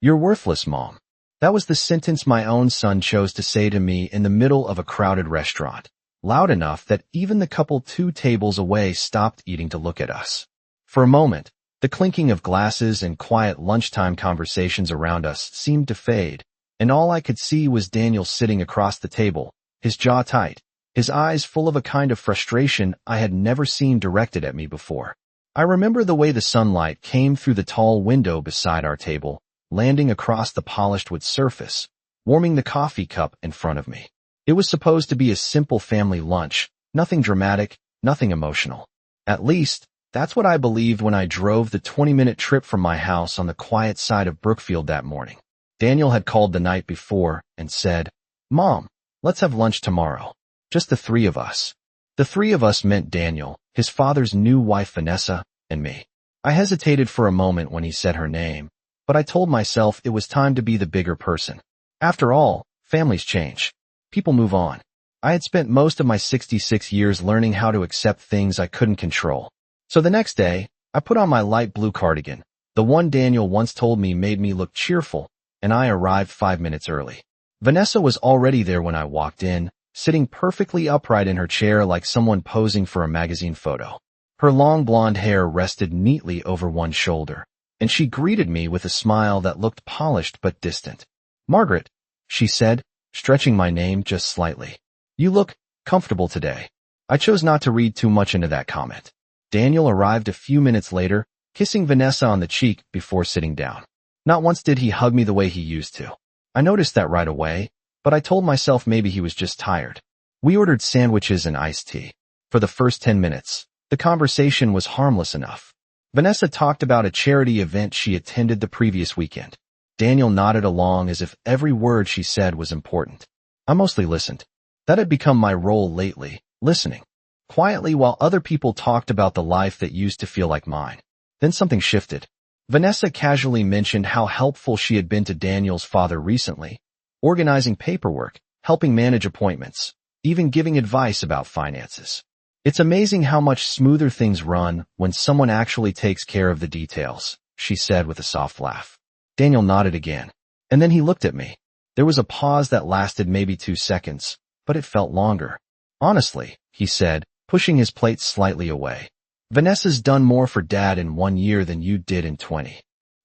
"You're worthless, Mom." That was the sentence my own son chose to say to me in the middle of a crowded restaurant, loud enough that even the couple 2 tables away stopped eating to look at us. For a moment, the clinking of glasses and quiet lunchtime conversations around us seemed to fade, and all I could see was Daniel sitting across the table, his jaw tight, his eyes full of a kind of frustration I had never seen directed at me before. I remember the way the sunlight came through the tall window beside our table, landing across the polished wood surface, warming the coffee cup in front of me. It was supposed to be a simple family lunch, nothing dramatic, nothing emotional. At least, that's what I believed when I drove the 20-minute trip from my house on the quiet side of Brookfield that morning. Daniel had called the night before and said, "Mom, let's have lunch tomorrow. Just the 3 of us." The 3 of us meant Daniel, his father's new wife Vanessa, and me. I hesitated for a moment when he said her name, but I told myself it was time to be the bigger person. After all, families change. People move on. I had spent most of my 66 years learning how to accept things I couldn't control. So the next day, I put on my light blue cardigan, the one Daniel once told me made me look cheerful, and I arrived 5 minutes early. Vanessa was already there when I walked in, sitting perfectly upright in her chair like someone posing for a magazine photo. Her long blonde hair rested neatly over one shoulder, and she greeted me with a smile that looked polished but distant. "Margaret," she said, stretching my name just slightly. "You look comfortable today." I chose not to read too much into that comment. Daniel arrived a few minutes later, kissing Vanessa on the cheek before sitting down. Not once did he hug me the way he used to. I noticed that right away, but I told myself maybe he was just tired. We ordered sandwiches and iced tea. For the first 10 minutes, the conversation was harmless enough. Vanessa talked about a charity event she attended the previous weekend. Daniel nodded along as if every word she said was important. I mostly listened. That had become my role lately, listening quietly while other people talked about the life that used to feel like mine. Then something shifted. Vanessa casually mentioned how helpful she had been to Daniel's father recently, organizing paperwork, helping manage appointments, even giving advice about finances. "It's amazing how much smoother things run when someone actually takes care of the details," she said with a soft laugh. Daniel nodded again, and then he looked at me. There was a pause that lasted maybe 2 seconds, but it felt longer. "Honestly," he said, pushing his plate slightly away, "Vanessa's done more for Dad in 1 year than you did in 20.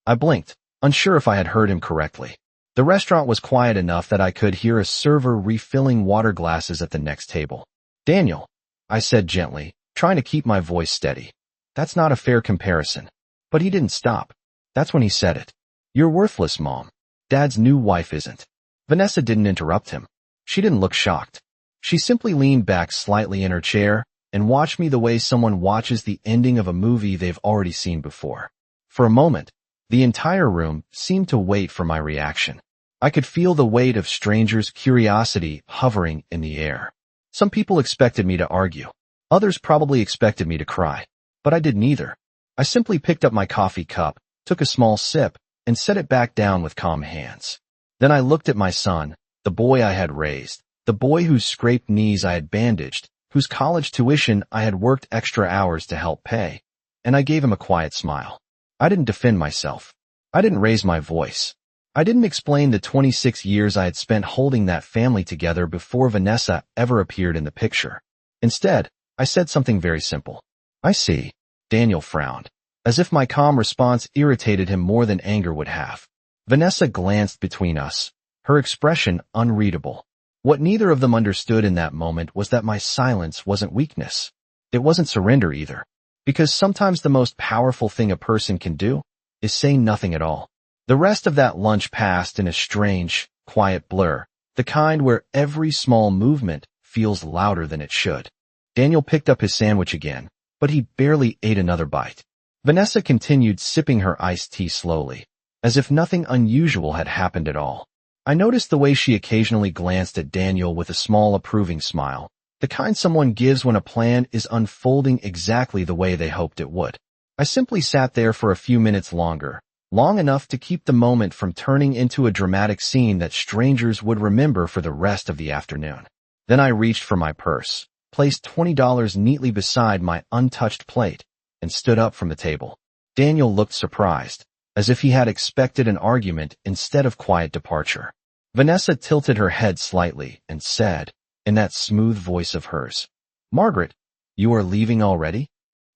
I blinked, unsure if I had heard him correctly. The restaurant was quiet enough that I could hear a server refilling water glasses at the next table. "Daniel," I said gently, trying to keep my voice steady. "That's not a fair comparison." But he didn't stop. That's when he said it. "You're worthless, Mom. Dad's new wife isn't." Vanessa didn't interrupt him. She didn't look shocked. She simply leaned back slightly in her chair and watched me the way someone watches the ending of a movie they've already seen before. For a moment, the entire room seemed to wait for my reaction. I could feel the weight of strangers' curiosity hovering in the air. Some people expected me to argue. Others probably expected me to cry. But I did neither. I simply picked up my coffee cup, took a small sip, and set it back down with calm hands. Then I looked at my son, the boy I had raised, the boy whose scraped knees I had bandaged, whose college tuition I had worked extra hours to help pay, and I gave him a quiet smile. I didn't defend myself. I didn't raise my voice. I didn't explain the 26 years I had spent holding that family together before Vanessa ever appeared in the picture. Instead, I said something very simple. "I see." Daniel frowned, as if my calm response irritated him more than anger would have. Vanessa glanced between us, her expression unreadable. What neither of them understood in that moment was that my silence wasn't weakness. It wasn't surrender either, because sometimes the most powerful thing a person can do is say nothing at all. The rest of that lunch passed in a strange, quiet blur, the kind where every small movement feels louder than it should. Daniel picked up his sandwich again, but he barely ate another bite. Vanessa continued sipping her iced tea slowly, as if nothing unusual had happened at all. I noticed the way she occasionally glanced at Daniel with a small approving smile, the kind someone gives when a plan is unfolding exactly the way they hoped it would. I simply sat there for a few minutes longer, long enough to keep the moment from turning into a dramatic scene that strangers would remember for the rest of the afternoon. Then I reached for my purse, placed $20 neatly beside my untouched plate, and stood up from the table. Daniel looked surprised, as if he had expected an argument instead of quiet departure. Vanessa tilted her head slightly and said, in that smooth voice of hers, "Margaret, you are leaving already?"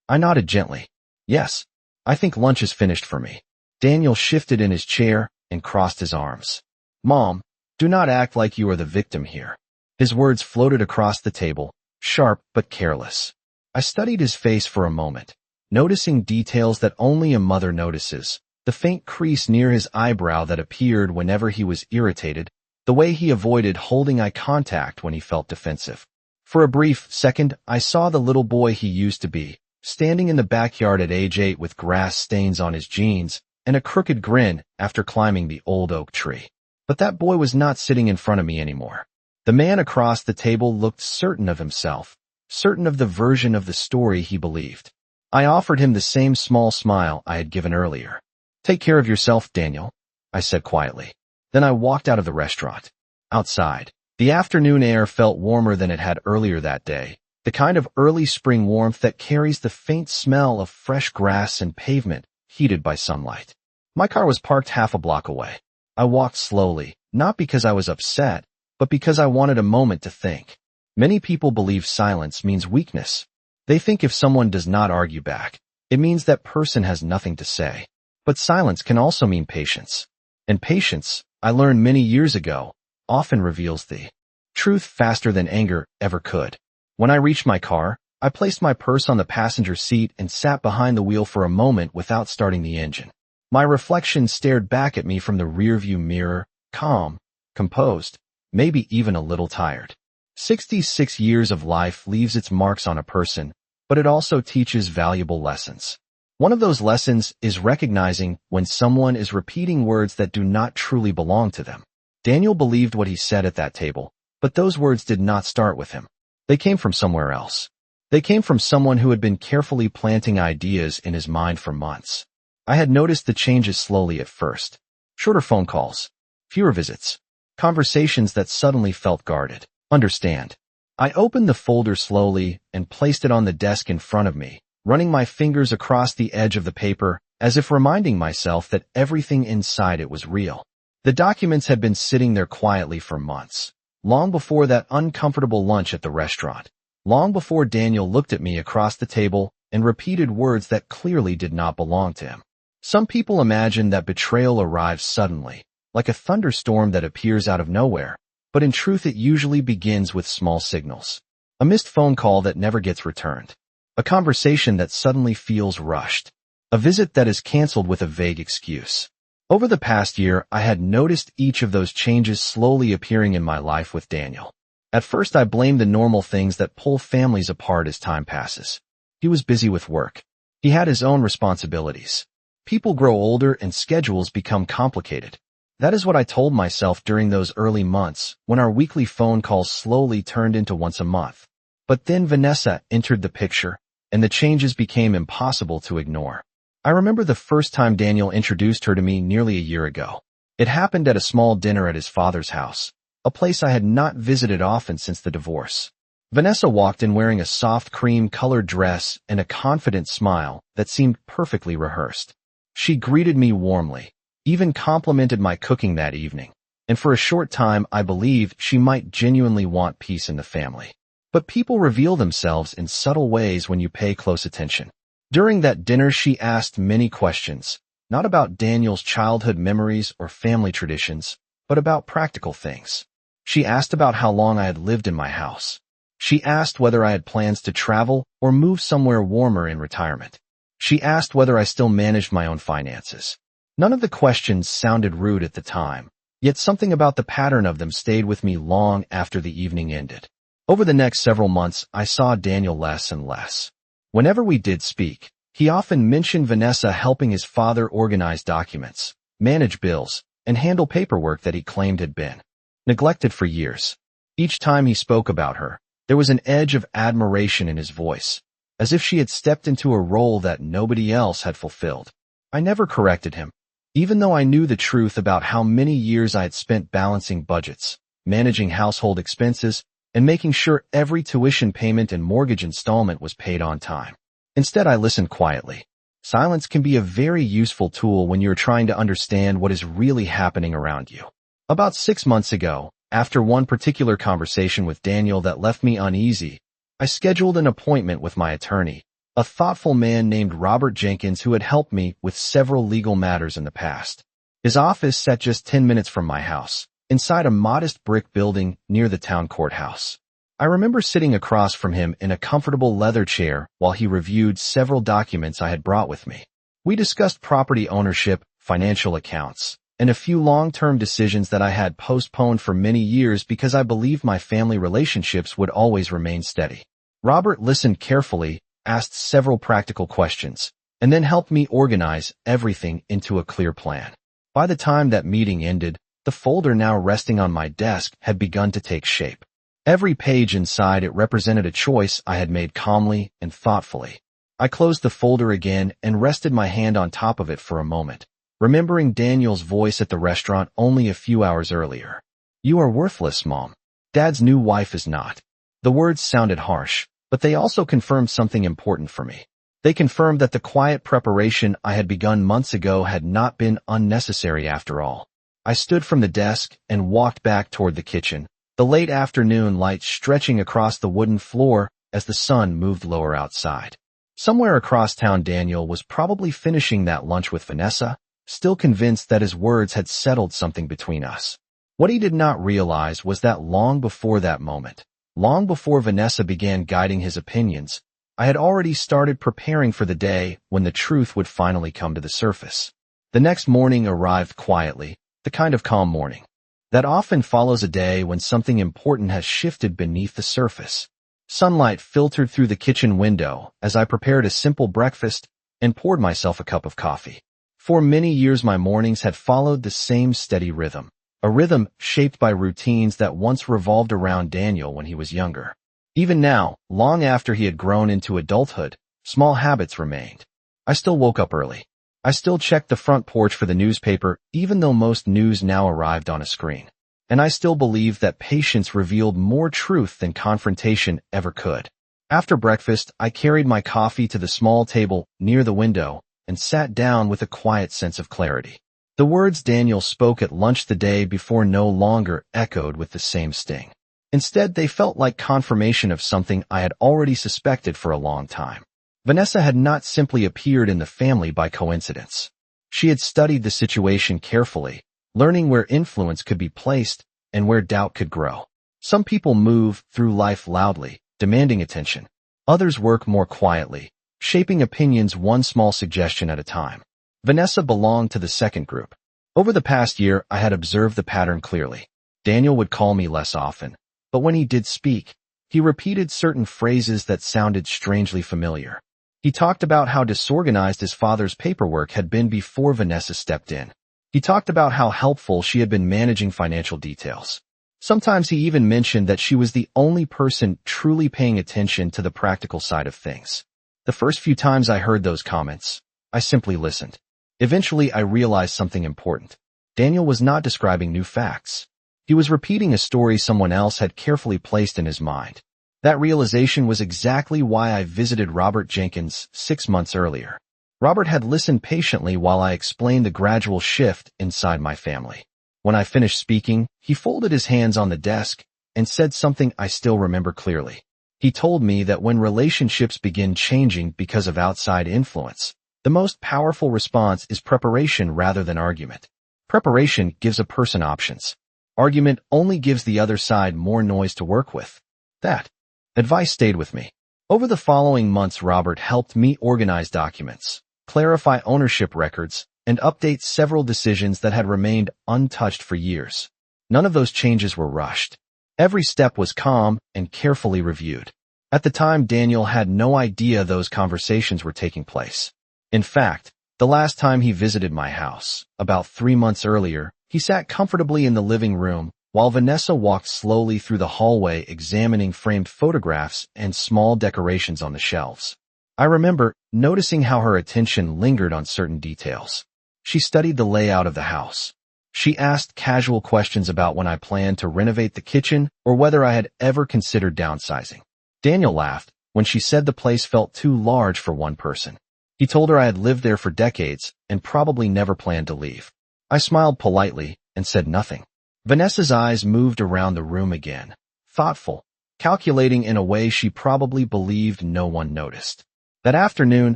I nodded gently. "Yes, I think lunch is finished for me." Daniel shifted in his chair and crossed his arms. "Mom, do not act like you are the victim here." His words floated across the table, sharp but careless. I studied his face for a moment, noticing details that only a mother notices. The faint crease near his eyebrow that appeared whenever he was irritated, the way he avoided holding eye contact when he felt defensive. For a brief second, I saw the little boy he used to be, standing in the backyard at age 8 with grass stains on his jeans and a crooked grin after climbing the old oak tree. But that boy was not sitting in front of me anymore. The man across the table looked certain of himself, certain of the version of the story he believed. I offered him the same small smile I had given earlier. "Take care of yourself, Daniel," I said quietly. Then I walked out of the restaurant. Outside, the afternoon air felt warmer than it had earlier that day, the kind of early spring warmth that carries the faint smell of fresh grass and pavement heated by sunlight. My car was parked half a block away. I walked slowly, not because I was upset, but because I wanted a moment to think. Many people believe silence means weakness. They think if someone does not argue back, it means that person has nothing to say. But silence can also mean patience. And patience, I learned many years ago, often reveals the truth faster than anger ever could. When I reached my car, I placed my purse on the passenger seat and sat behind the wheel for a moment without starting the engine. My reflection stared back at me from the rearview mirror, calm, composed, maybe even a little tired. 66 years of life leaves its marks on a person, but it also teaches valuable lessons. One of those lessons is recognizing when someone is repeating words that do not truly belong to them. Daniel believed what he said at that table, but those words did not start with him. They came from somewhere else. They came from someone who had been carefully planting ideas in his mind for months. I had noticed the changes slowly at first. Shorter phone calls, fewer visits, conversations that suddenly felt guarded. Understand. I opened the folder slowly and placed it on the desk in front of me, running my fingers across the edge of the paper as if reminding myself that everything inside it was real. The documents had been sitting there quietly for months, long before that uncomfortable lunch at the restaurant, long before Daniel looked at me across the table and repeated words that clearly did not belong to him. Some people imagine that betrayal arrives suddenly, like a thunderstorm that appears out of nowhere, but in truth it usually begins with small signals. A missed phone call that never gets returned. A conversation that suddenly feels rushed. A visit that is canceled with a vague excuse. Over the past year, I had noticed each of those changes slowly appearing in my life with Daniel. At first, I blamed the normal things that pull families apart as time passes. He was busy with work. He had his own responsibilities. People grow older and schedules become complicated. That is what I told myself during those early months when our weekly phone calls slowly turned into once a month. But then Vanessa entered the picture, and the changes became impossible to ignore. I remember the first time Daniel introduced her to me nearly a year ago. It happened at a small dinner at his father's house, a place I had not visited often since the divorce. Vanessa walked in wearing a soft cream-colored dress and a confident smile that seemed perfectly rehearsed. She greeted me warmly, even complimented my cooking that evening, and for a short time I believed she might genuinely want peace in the family. But people reveal themselves in subtle ways when you pay close attention. During that dinner, she asked many questions, not about Daniel's childhood memories or family traditions, but about practical things. She asked about how long I had lived in my house. She asked whether I had plans to travel or move somewhere warmer in retirement. She asked whether I still managed my own finances. None of the questions sounded rude at the time, yet something about the pattern of them stayed with me long after the evening ended. Over the next several months, I saw Daniel less and less. Whenever we did speak, he often mentioned Vanessa helping his father organize documents, manage bills, and handle paperwork that he claimed had been neglected for years. Each time he spoke about her, there was an edge of admiration in his voice, as if she had stepped into a role that nobody else had fulfilled. I never corrected him, even though I knew the truth about how many years I had spent balancing budgets, managing household expenses, and making sure every tuition payment and mortgage installment was paid on time. Instead, I listened quietly. Silence can be a very useful tool when you're trying to understand what is really happening around you. About 6 months ago, after one particular conversation with Daniel that left me uneasy, I scheduled an appointment with my attorney, a thoughtful man named Robert Jenkins who had helped me with several legal matters in the past. His office sat just 10 minutes from my house, inside a modest brick building near the town courthouse. I remember sitting across from him in a comfortable leather chair while he reviewed several documents I had brought with me. We discussed property ownership, financial accounts, and a few long-term decisions that I had postponed for many years because I believed my family relationships would always remain steady. Robert listened carefully, asked several practical questions, and then helped me organize everything into a clear plan. By the time that meeting ended, the folder now resting on my desk had begun to take shape. Every page inside it represented a choice I had made calmly and thoughtfully. I closed the folder again and rested my hand on top of it for a moment, remembering Daniel's voice at the restaurant only a few hours earlier. "You are worthless, Mom. Dad's new wife is not." The words sounded harsh, but they also confirmed something important for me. They confirmed that the quiet preparation I had begun months ago had not been unnecessary after all. I stood from the desk and walked back toward the kitchen, the late afternoon light stretching across the wooden floor as the sun moved lower outside. Somewhere across town, Daniel was probably finishing that lunch with Vanessa, still convinced that his words had settled something between us. What he did not realize was that long before that moment, long before Vanessa began guiding his opinions, I had already started preparing for the day when the truth would finally come to the surface. The next morning arrived quietly, the kind of calm morning that often follows a day when something important has shifted beneath the surface. Sunlight filtered through the kitchen window as I prepared a simple breakfast and poured myself a cup of coffee. For many years my mornings had followed the same steady rhythm, a rhythm shaped by routines that once revolved around Daniel when he was younger. Even now, long after he had grown into adulthood, small habits remained. I still woke up early. I still checked the front porch for the newspaper, even though most news now arrived on a screen. And I still believed that patience revealed more truth than confrontation ever could. After breakfast, I carried my coffee to the small table near the window and sat down with a quiet sense of clarity. The words Daniel spoke at lunch the day before no longer echoed with the same sting. Instead, they felt like confirmation of something I had already suspected for a long time. Vanessa had not simply appeared in the family by coincidence. She had studied the situation carefully, learning where influence could be placed and where doubt could grow. Some people move through life loudly, demanding attention. Others work more quietly, shaping opinions one small suggestion at a time. Vanessa belonged to the second group. Over the past year, I had observed the pattern clearly. Daniel would call me less often, but when he did speak, he repeated certain phrases that sounded strangely familiar. He talked about how disorganized his father's paperwork had been before Vanessa stepped in. He talked about how helpful she had been managing financial details. Sometimes he even mentioned that she was the only person truly paying attention to the practical side of things. The first few times I heard those comments, I simply listened. Eventually, I realized something important. Daniel was not describing new facts. He was repeating a story someone else had carefully placed in his mind. That realization was exactly why I visited Robert Jenkins 6 months earlier. Robert had listened patiently while I explained the gradual shift inside my family. When I finished speaking, he folded his hands on the desk and said something I still remember clearly. He told me that when relationships begin changing because of outside influence, the most powerful response is preparation rather than argument. Preparation gives a person options. Argument only gives the other side more noise to work with. That advice stayed with me. Over the following months, Robert helped me organize documents, clarify ownership records, and update several decisions that had remained untouched for years. None of those changes were rushed. Every step was calm and carefully reviewed. At the time, Daniel had no idea those conversations were taking place. In fact, the last time he visited my house, about 3 months earlier, he sat comfortably in the living room while Vanessa walked slowly through the hallway examining framed photographs and small decorations on the shelves. I remember noticing how her attention lingered on certain details. She studied the layout of the house. She asked casual questions about when I planned to renovate the kitchen or whether I had ever considered downsizing. Daniel laughed when she said the place felt too large for one person. He told her I had lived there for decades and probably never planned to leave. I smiled politely and said nothing. Vanessa's eyes moved around the room again, thoughtful, calculating in a way she probably believed no one noticed. That afternoon,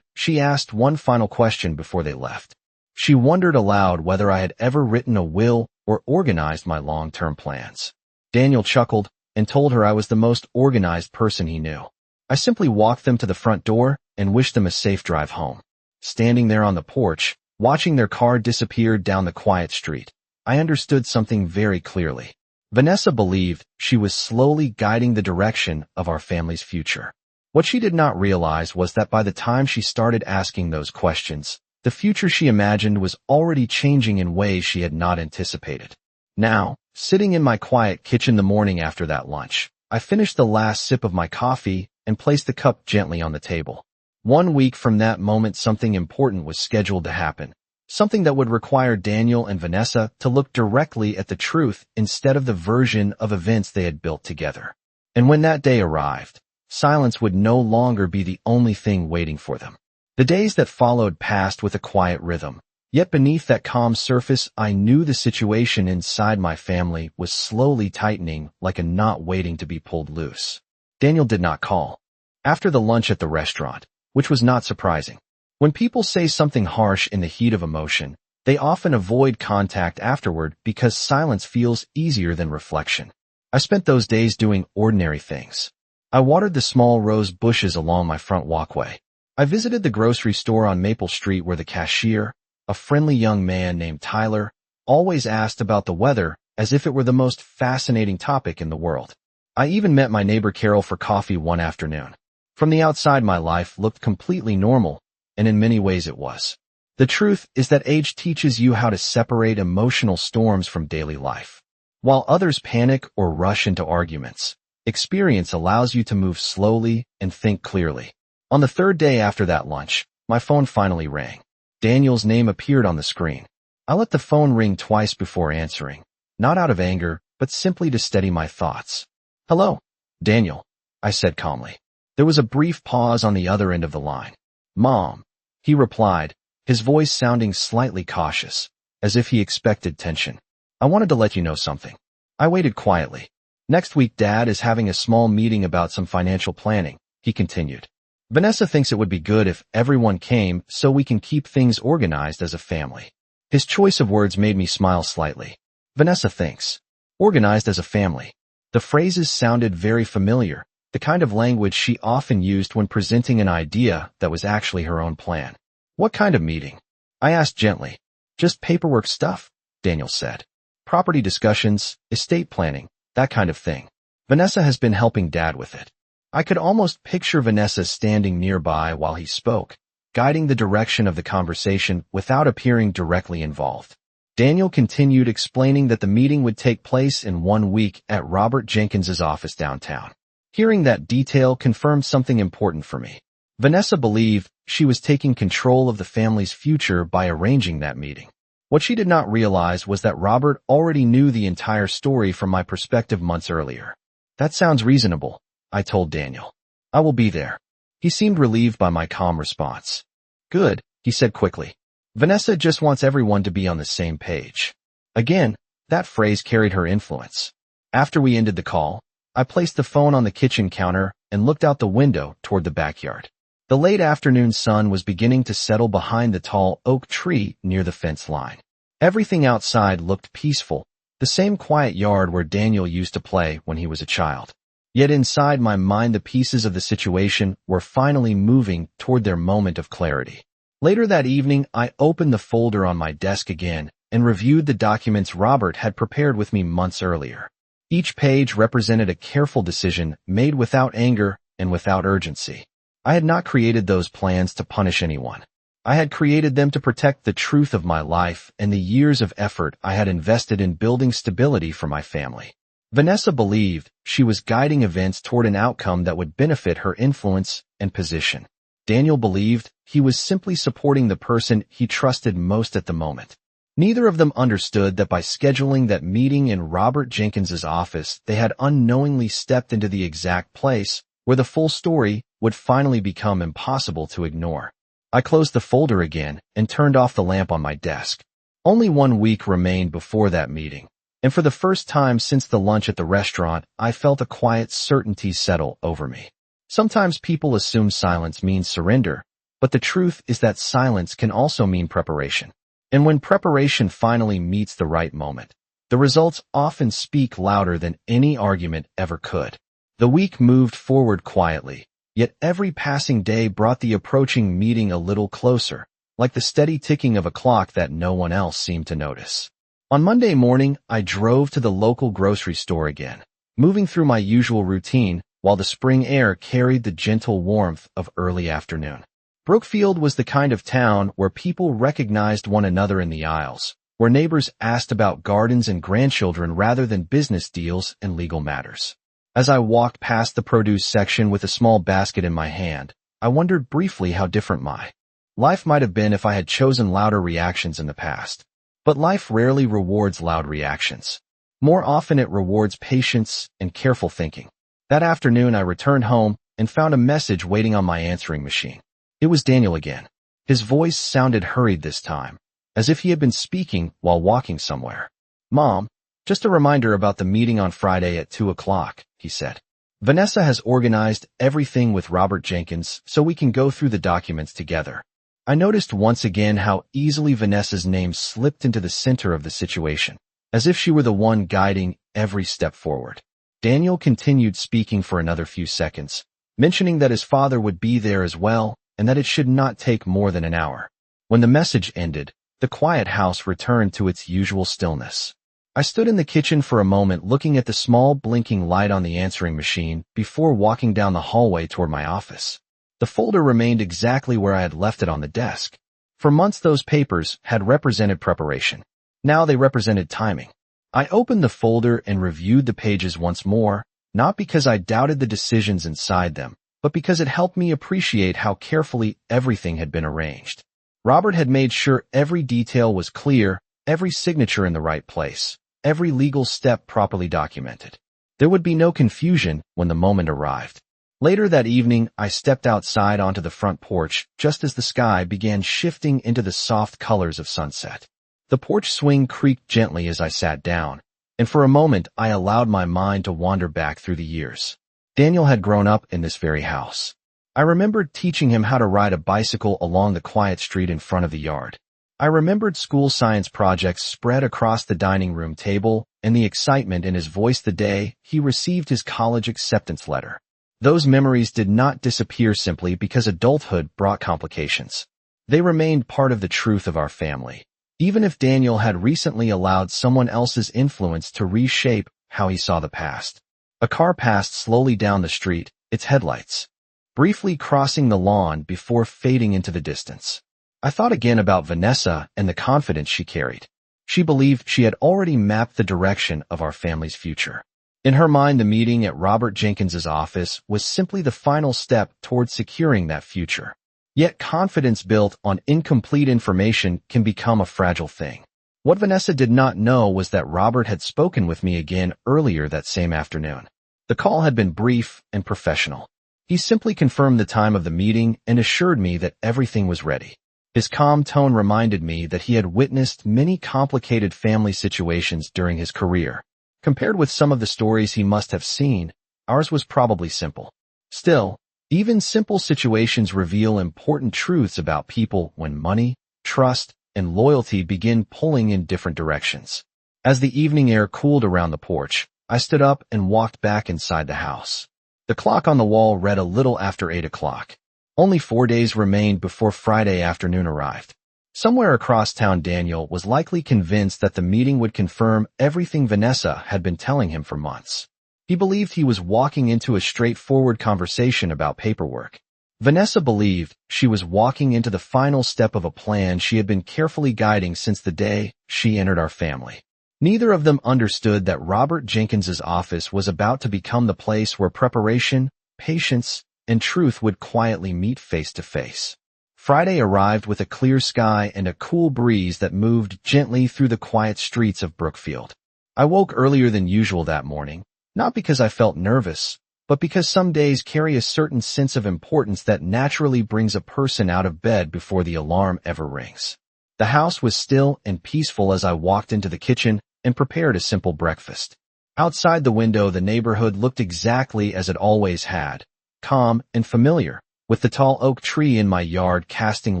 she asked one final question before they left. She wondered aloud whether I had ever written a will or organized my long-term plans. Daniel chuckled and told her I was the most organized person he knew. I simply walked them to the front door and wished them a safe drive home. Standing there on the porch, watching their car disappear down the quiet street, I understood something very clearly. Vanessa believed she was slowly guiding the direction of our family's future. What she did not realize was that by the time she started asking those questions, the future she imagined was already changing in ways she had not anticipated. Now, sitting in my quiet kitchen the morning after that lunch, I finished the last sip of my coffee and placed the cup gently on the table. 1 week from that moment, something important was scheduled to happen. Something that would require Daniel and Vanessa to look directly at the truth instead of the version of events they had built together. And when that day arrived, silence would no longer be the only thing waiting for them. The days that followed passed with a quiet rhythm, yet beneath that calm surface I knew the situation inside my family was slowly tightening like a knot waiting to be pulled loose. Daniel did not call. After the lunch at the restaurant, which was not surprising. When people say something harsh in the heat of emotion, they often avoid contact afterward because silence feels easier than reflection. I spent those days doing ordinary things. I watered the small rose bushes along my front walkway. I visited the grocery store on Maple Street where the cashier, a friendly young man named Tyler, always asked about the weather as if it were the most fascinating topic in the world. I even met my neighbor Carol for coffee one afternoon. From the outside, my life looked completely normal, and in many ways it was. The truth is that age teaches you how to separate emotional storms from daily life. While others panic or rush into arguments, experience allows you to move slowly and think clearly. On the third day after that lunch, my phone finally rang. Daniel's name appeared on the screen. I let the phone ring twice before answering, not out of anger, but simply to steady my thoughts. "Hello, Daniel," I said calmly. There was a brief pause on the other end of the line. "Mom," he replied, his voice sounding slightly cautious, as if he expected tension. "I wanted to let you know something." I waited quietly. "Next week, Dad is having a small meeting about some financial planning," he continued. "Vanessa thinks it would be good if everyone came so we can keep things organized as a family." His choice of words made me smile slightly. Vanessa thinks. Organized as a family. The phrases sounded very familiar, the kind of language she often used when presenting an idea that was actually her own plan. "What kind of meeting?" I asked gently. "Just paperwork stuff," Daniel said. "Property discussions, estate planning, that kind of thing. Vanessa has been helping Dad with it." I could almost picture Vanessa standing nearby while he spoke, guiding the direction of the conversation without appearing directly involved. Daniel continued explaining that the meeting would take place in 1 week at Robert Jenkins's office downtown. Hearing that detail confirmed something important for me. Vanessa believed she was taking control of the family's future by arranging that meeting. What she did not realize was that Robert already knew the entire story from my perspective months earlier. "That sounds reasonable," I told Daniel. "I will be there." He seemed relieved by my calm response. "Good," he said quickly. "Vanessa just wants everyone to be on the same page." Again, that phrase carried her influence. After we ended the call, I placed the phone on the kitchen counter and looked out the window toward the backyard. The late afternoon sun was beginning to settle behind the tall oak tree near the fence line. Everything outside looked peaceful, the same quiet yard where Daniel used to play when he was a child. Yet inside my mind, the pieces of the situation were finally moving toward their moment of clarity. Later that evening, I opened the folder on my desk again and reviewed the documents Robert had prepared with me months earlier. Each page represented a careful decision made without anger and without urgency. I had not created those plans to punish anyone. I had created them to protect the truth of my life and the years of effort I had invested in building stability for my family. Vanessa believed she was guiding events toward an outcome that would benefit her influence and position. Daniel believed he was simply supporting the person he trusted most at the moment. Neither of them understood that by scheduling that meeting in Robert Jenkins's office, they had unknowingly stepped into the exact place where the full story would finally become impossible to ignore. I closed the folder again and turned off the lamp on my desk. Only 1 week remained before that meeting, and for the first time since the lunch at the restaurant, I felt a quiet certainty settle over me. Sometimes people assume silence means surrender, but the truth is that silence can also mean preparation. And when preparation finally meets the right moment, the results often speak louder than any argument ever could. The week moved forward quietly, yet every passing day brought the approaching meeting a little closer, like the steady ticking of a clock that no one else seemed to notice. On Monday morning, I drove to the local grocery store again, moving through my usual routine while the spring air carried the gentle warmth of early afternoon. Brookfield was the kind of town where people recognized one another in the aisles, where neighbors asked about gardens and grandchildren rather than business deals and legal matters. As I walked past the produce section with a small basket in my hand, I wondered briefly how different my life might have been if I had chosen louder reactions in the past. But life rarely rewards loud reactions. More often it rewards patience and careful thinking. That afternoon I returned home and found a message waiting on my answering machine. It was Daniel again. His voice sounded hurried this time, as if he had been speaking while walking somewhere. "Mom, just a reminder about the meeting on Friday at 2 o'clock, he said. "Vanessa has organized everything with Robert Jenkins so we can go through the documents together." I noticed once again how easily Vanessa's name slipped into the center of the situation, as if she were the one guiding every step forward. Daniel continued speaking for another few seconds, mentioning that his father would be there as well and that it should not take more than an hour. When the message ended, the quiet house returned to its usual stillness. I stood in the kitchen for a moment looking at the small blinking light on the answering machine before walking down the hallway toward my office. The folder remained exactly where I had left it on the desk. For months those papers had represented preparation. Now they represented timing. I opened the folder and reviewed the pages once more, not because I doubted the decisions inside them, but because it helped me appreciate how carefully everything had been arranged. Robert had made sure every detail was clear, every signature in the right place, every legal step properly documented. There would be no confusion when the moment arrived. Later that evening, I stepped outside onto the front porch just as the sky began shifting into the soft colors of sunset. The porch swing creaked gently as I sat down, and for a moment I allowed my mind to wander back through the years. Daniel had grown up in this very house. I remembered teaching him how to ride a bicycle along the quiet street in front of the yard. I remembered school science projects spread across the dining room table and the excitement in his voice the day he received his college acceptance letter. Those memories did not disappear simply because adulthood brought complications. They remained part of the truth of our family, even if Daniel had recently allowed someone else's influence to reshape how he saw the past. A car passed slowly down the street, its headlights briefly crossing the lawn before fading into the distance. I thought again about Vanessa and the confidence she carried. She believed she had already mapped the direction of our family's future. In her mind, the meeting at Robert Jenkins's office was simply the final step towards securing that future. Yet confidence built on incomplete information can become a fragile thing. What Vanessa did not know was that Robert had spoken with me again earlier that same afternoon. The call had been brief and professional. He simply confirmed the time of the meeting and assured me that everything was ready. His calm tone reminded me that he had witnessed many complicated family situations during his career. Compared with some of the stories he must have seen, ours was probably simple. Still, even simple situations reveal important truths about people when money, trust, and loyalty begin pulling in different directions. As the evening air cooled around the porch, I stood up and walked back inside the house. The clock on the wall read a little after 8 o'clock. Only 4 days remained before Friday afternoon arrived. Somewhere across town, Daniel was likely convinced that the meeting would confirm everything Vanessa had been telling him for months. He believed he was walking into a straightforward conversation about paperwork. Vanessa believed she was walking into the final step of a plan she had been carefully guiding since the day she entered our family. Neither of them understood that Robert Jenkins's office was about to become the place where preparation, patience, and truth would quietly meet face to face. Friday arrived with a clear sky and a cool breeze that moved gently through the quiet streets of Brookfield. I woke earlier than usual that morning, not because I felt nervous, but because some days carry a certain sense of importance that naturally brings a person out of bed before the alarm ever rings. The house was still and peaceful as I walked into the kitchen and prepared a simple breakfast. Outside the window, the neighborhood looked exactly as it always had, calm and familiar, with the tall oak tree in my yard casting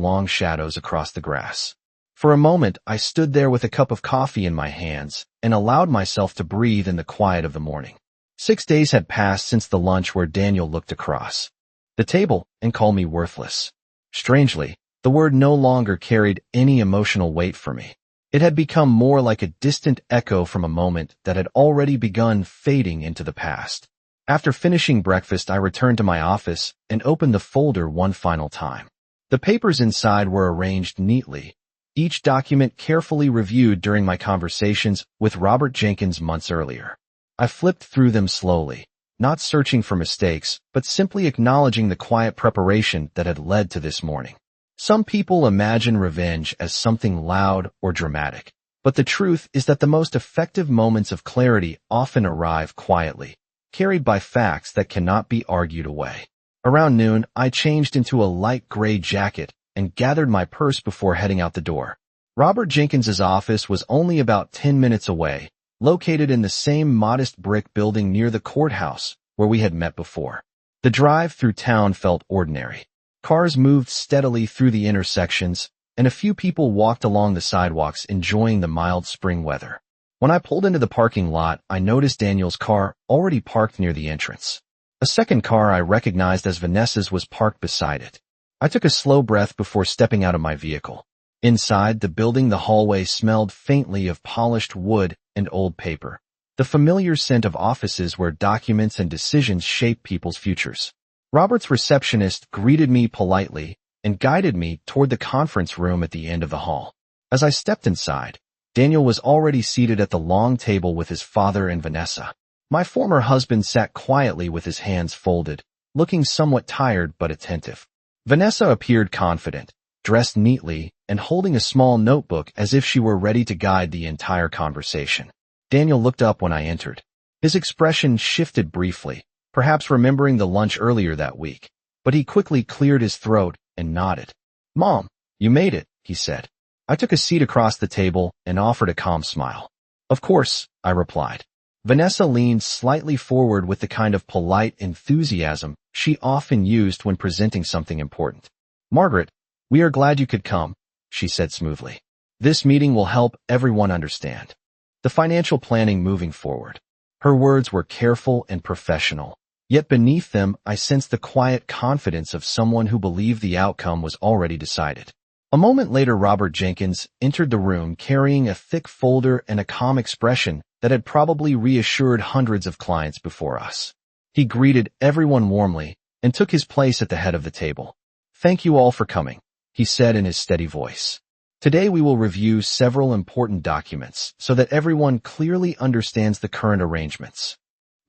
long shadows across the grass. For a moment, I stood there with a cup of coffee in my hands and allowed myself to breathe in the quiet of the morning. 6 days had passed since the lunch where Daniel looked across the table and called me worthless. Strangely, the word no longer carried any emotional weight for me. It had become more like a distant echo from a moment that had already begun fading into the past. After finishing breakfast, I returned to my office and opened the folder one final time. The papers inside were arranged neatly, each document carefully reviewed during my conversations with Robert Jenkins months earlier. I flipped through them slowly, not searching for mistakes, but simply acknowledging the quiet preparation that had led to this morning. Some people imagine revenge as something loud or dramatic, but the truth is that the most effective moments of clarity often arrive quietly, carried by facts that cannot be argued away. Around noon, I changed into a light gray jacket and gathered my purse before heading out the door. Robert Jenkins's office was only about 10 minutes away, located in the same modest brick building near the courthouse where we had met before. The drive through town felt ordinary. Cars moved steadily through the intersections, and a few people walked along the sidewalks enjoying the mild spring weather. When I pulled into the parking lot, I noticed Daniel's car already parked near the entrance. A second car I recognized as Vanessa's was parked beside it. I took a slow breath before stepping out of my vehicle. Inside the building, the hallway smelled faintly of polished wood and old paper, the familiar scent of offices where documents and decisions shape people's futures. Robert's receptionist greeted me politely and guided me toward the conference room at the end of the hall. As I stepped inside, Daniel was already seated at the long table with his father and Vanessa. My former husband sat quietly with his hands folded, looking somewhat tired but attentive. Vanessa appeared confident, dressed neatly, and holding a small notebook as if she were ready to guide the entire conversation. Daniel looked up when I entered. His expression shifted briefly, perhaps remembering the lunch earlier that week, but he quickly cleared his throat and nodded. "Mom, you made it," he said. I took a seat across the table and offered a calm smile. "Of course," I replied. Vanessa leaned slightly forward with the kind of polite enthusiasm she often used when presenting something important. "Margaret, we are glad you could come," she said smoothly. "This meeting will help everyone understand the financial planning moving forward." Her words were careful and professional, yet beneath them I sensed the quiet confidence of someone who believed the outcome was already decided. A moment later, Robert Jenkins entered the room carrying a thick folder and a calm expression that had probably reassured hundreds of clients before us. He greeted everyone warmly and took his place at the head of the table. "Thank you all for coming," he said in his steady voice. "Today we will review several important documents so that everyone clearly understands the current arrangements."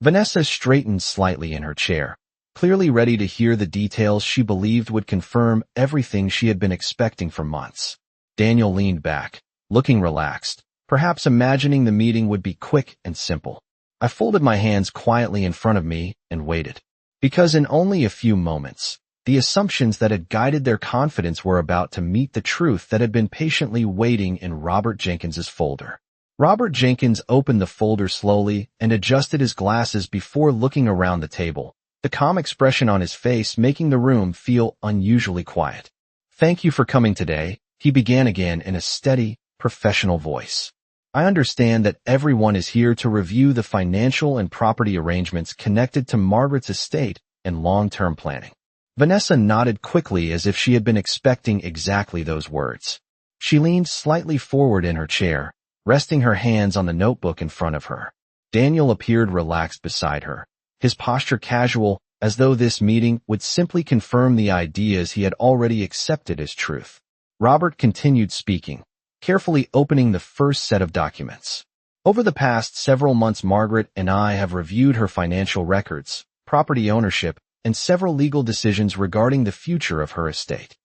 Vanessa straightened slightly in her chair, clearly ready to hear the details she believed would confirm everything she had been expecting for months. Daniel leaned back, looking relaxed, perhaps imagining the meeting would be quick and simple. I folded my hands quietly in front of me and waited, because in only a few moments, the assumptions that had guided their confidence were about to meet the truth that had been patiently waiting in Robert Jenkins's folder. Robert Jenkins opened the folder slowly and adjusted his glasses before looking around the table, the calm expression on his face making the room feel unusually quiet. "Thank you for coming today," he began again in a steady, professional voice. "I understand that everyone is here to review the financial and property arrangements connected to Margaret's estate and long-term planning." Vanessa nodded quickly as if she had been expecting exactly those words. She leaned slightly forward in her chair, resting her hands on the notebook in front of her. Daniel appeared relaxed beside her, his posture casual, as though this meeting would simply confirm the ideas he had already accepted as truth. Robert continued speaking, carefully opening the first set of documents. "Over the past several months, Margaret and I have reviewed her financial records, property ownership, and several legal decisions regarding the future of her estate."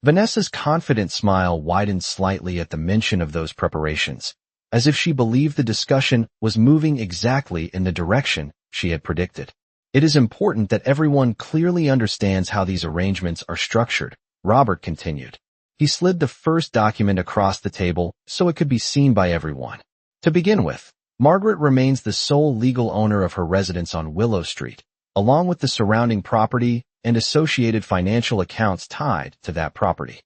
Vanessa's confident smile widened slightly at the mention of those preparations, as if she believed the discussion was moving exactly in the direction she had predicted. It is important that everyone clearly understands how these arrangements are structured, Robert continued. He slid the first document across the table so it could be seen by everyone. To begin with, Margaret remains the sole legal owner of her residence on Willow Street, along with the surrounding property and associated financial accounts tied to that property.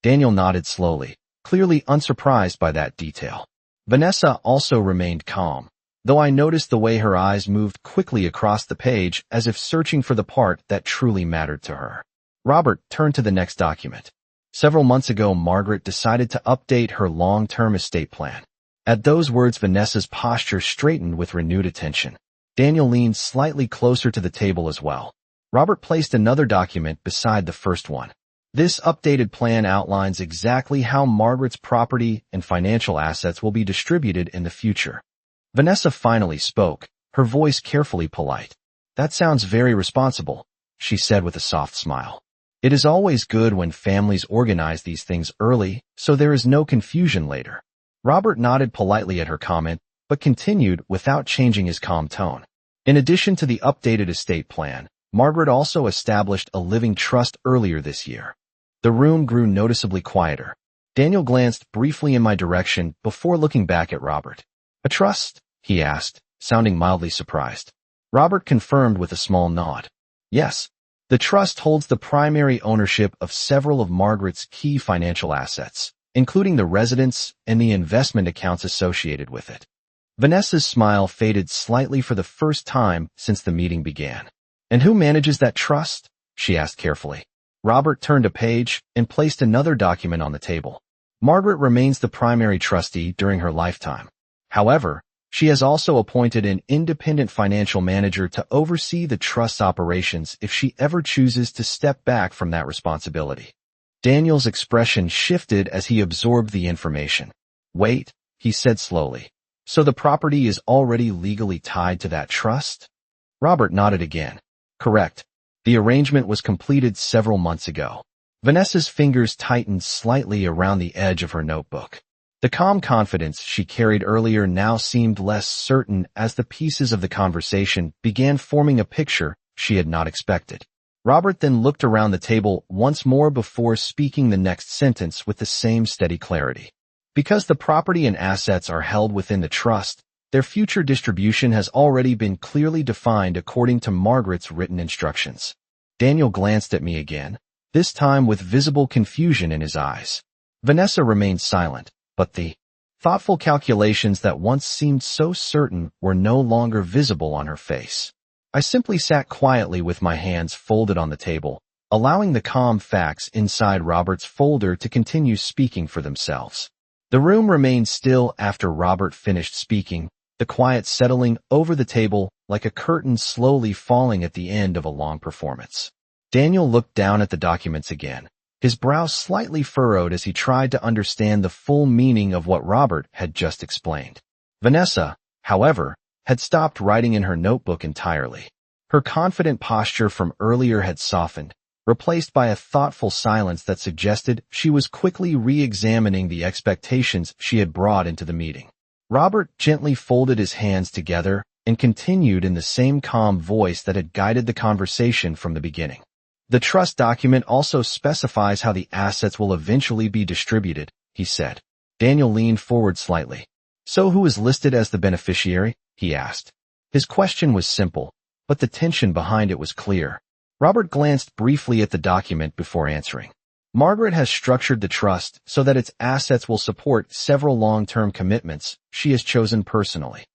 Daniel nodded slowly, clearly unsurprised by that detail. Vanessa also remained calm, though I noticed the way her eyes moved quickly across the page as if searching for the part that truly mattered to her. Robert turned to the next document. Several months ago, Margaret decided to update her long-term estate plan. At those words, Vanessa's posture straightened with renewed attention. Daniel leaned slightly closer to the table as well. Robert placed another document beside the first one. This updated plan outlines exactly how Margaret's property and financial assets will be distributed in the future. Vanessa finally spoke, her voice carefully polite. "That sounds very responsible," she said with a soft smile. "It is always good when families organize these things early, so there is no confusion later." Robert nodded politely at her comment, but continued without changing his calm tone. In addition to the updated estate plan, Margaret also established a living trust earlier this year. The room grew noticeably quieter. Daniel glanced briefly in my direction before looking back at Robert. "A trust?" he asked, sounding mildly surprised. Robert confirmed with a small nod. "Yes. The trust holds the primary ownership of several of Margaret's key financial assets, including the residence and the investment accounts associated with it." Vanessa's smile faded slightly for the first time since the meeting began. "And who manages that trust?" she asked carefully. Robert turned a page and placed another document on the table. "Margaret remains the primary trustee during her lifetime. However, she has also appointed an independent financial manager to oversee the trust's operations if she ever chooses to step back from that responsibility." Daniel's expression shifted as he absorbed the information. "Wait," he said slowly. "So the property is already legally tied to that trust?" Robert nodded again. "Correct. The arrangement was completed several months ago." Vanessa's fingers tightened slightly around the edge of her notebook. The calm confidence she carried earlier now seemed less certain as the pieces of the conversation began forming a picture she had not expected. Robert then looked around the table once more before speaking the next sentence with the same steady clarity. "Because the property and assets are held within the trust, their future distribution has already been clearly defined according to Margaret's written instructions." Daniel glanced at me again, this time with visible confusion in his eyes. Vanessa remained silent, but the thoughtful calculations that once seemed so certain were no longer visible on her face. I simply sat quietly with my hands folded on the table, allowing the calm facts inside Robert's folder to continue speaking for themselves. The room remained still after Robert finished speaking, the quiet settling over the table like a curtain slowly falling at the end of a long performance. Daniel looked down at the documents again, his brow slightly furrowed as he tried to understand the full meaning of what Robert had just explained. Vanessa, however, had stopped writing in her notebook entirely. Her confident posture from earlier had softened, replaced by a thoughtful silence that suggested she was quickly re-examining the expectations she had brought into the meeting. Robert gently folded his hands together and continued in the same calm voice that had guided the conversation from the beginning. "The trust document also specifies how the assets will eventually be distributed," he said. Daniel leaned forward slightly. "So who is listed as the beneficiary?" he asked. His question was simple, but the tension behind it was clear. Robert glanced briefly at the document before answering. "Margaret has structured the trust so that its assets will support several long-term commitments she has chosen personally."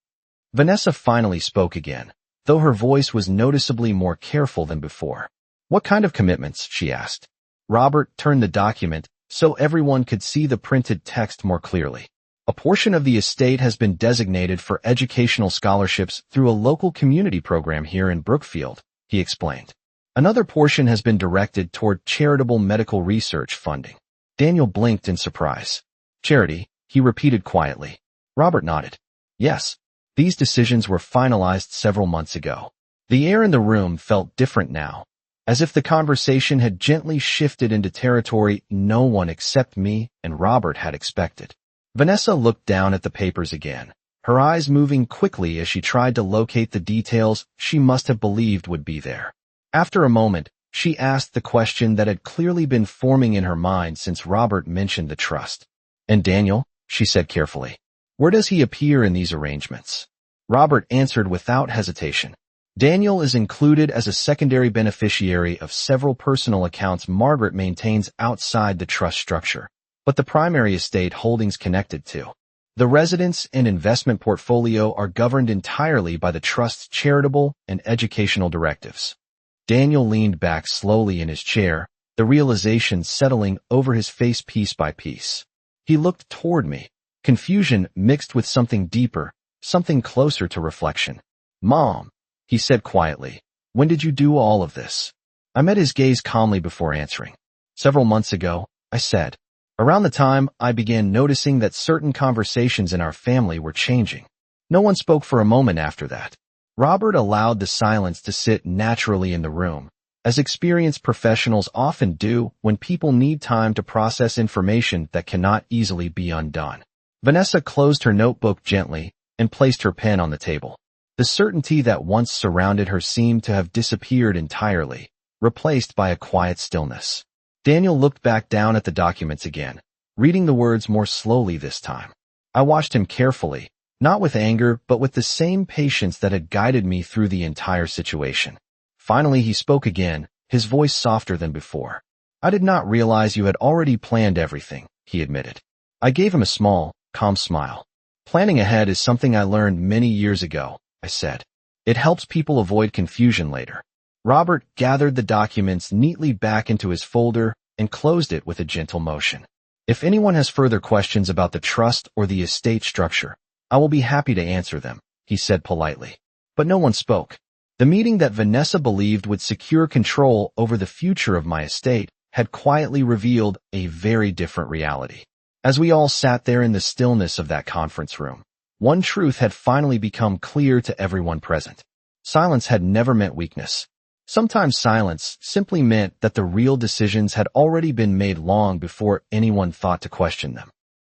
Vanessa finally spoke again, though her voice was noticeably more careful than before. "What kind of commitments?" she asked. Robert turned the document so everyone could see the printed text more clearly. "A portion of the estate has been designated for educational scholarships through a local community program here in Brookfield," he explained. "Another portion has been directed toward charitable medical research funding." Daniel blinked in surprise. "Charity," he repeated quietly. Robert nodded. "Yes. These decisions were finalized several months ago." The air in the room felt different now, as if the conversation had gently shifted into territory no one except me and Robert had expected. Vanessa looked down at the papers again, her eyes moving quickly as she tried to locate the details she must have believed would be there. After a moment, she asked the question that had clearly been forming in her mind since Robert mentioned the trust. "And Daniel?" she said carefully. "Where does he appear in these arrangements?" Robert answered without hesitation. "Daniel is included as a secondary beneficiary of several personal accounts Margaret maintains outside the trust structure, but the primary estate holdings connected to. The residence and investment portfolio are governed entirely by the trust's charitable and educational directives." Daniel leaned back slowly in his chair, the realization settling over his face piece by piece. He looked toward me, confusion mixed with something deeper, something closer to reflection. "Mom," he said quietly, "when did you do all of this?" I met his gaze calmly before answering. "Several months ago," I said. "Around the time I began noticing that certain conversations in our family were changing." No one spoke for a moment after that. Robert allowed the silence to sit naturally in the room, as experienced professionals often do when people need time to process information that cannot easily be undone. Vanessa closed her notebook gently and placed her pen on the table. The certainty that once surrounded her seemed to have disappeared entirely, replaced by a quiet stillness. Daniel looked back down at the documents again, reading the words more slowly this time. I watched him carefully, not with anger, but with the same patience that had guided me through the entire situation. Finally, he spoke again, his voice softer than before. "I did not realize you had already planned everything," he admitted. I gave him a small, calm smile. "Planning ahead is something I learned many years ago," I said. "It helps people avoid confusion later." Robert gathered the documents neatly back into his folder and closed it with a gentle motion. "If anyone has further questions about the trust or the estate structure, I will be happy to answer them," he said politely. But no one spoke. The meeting that Vanessa believed would secure control over the future of my estate had quietly revealed a very different reality. As we all sat there in the stillness of that conference room, one truth had finally become clear to everyone present. Silence had never meant weakness. Sometimes silence simply meant that the real decisions had already been made long before anyone thought to question them.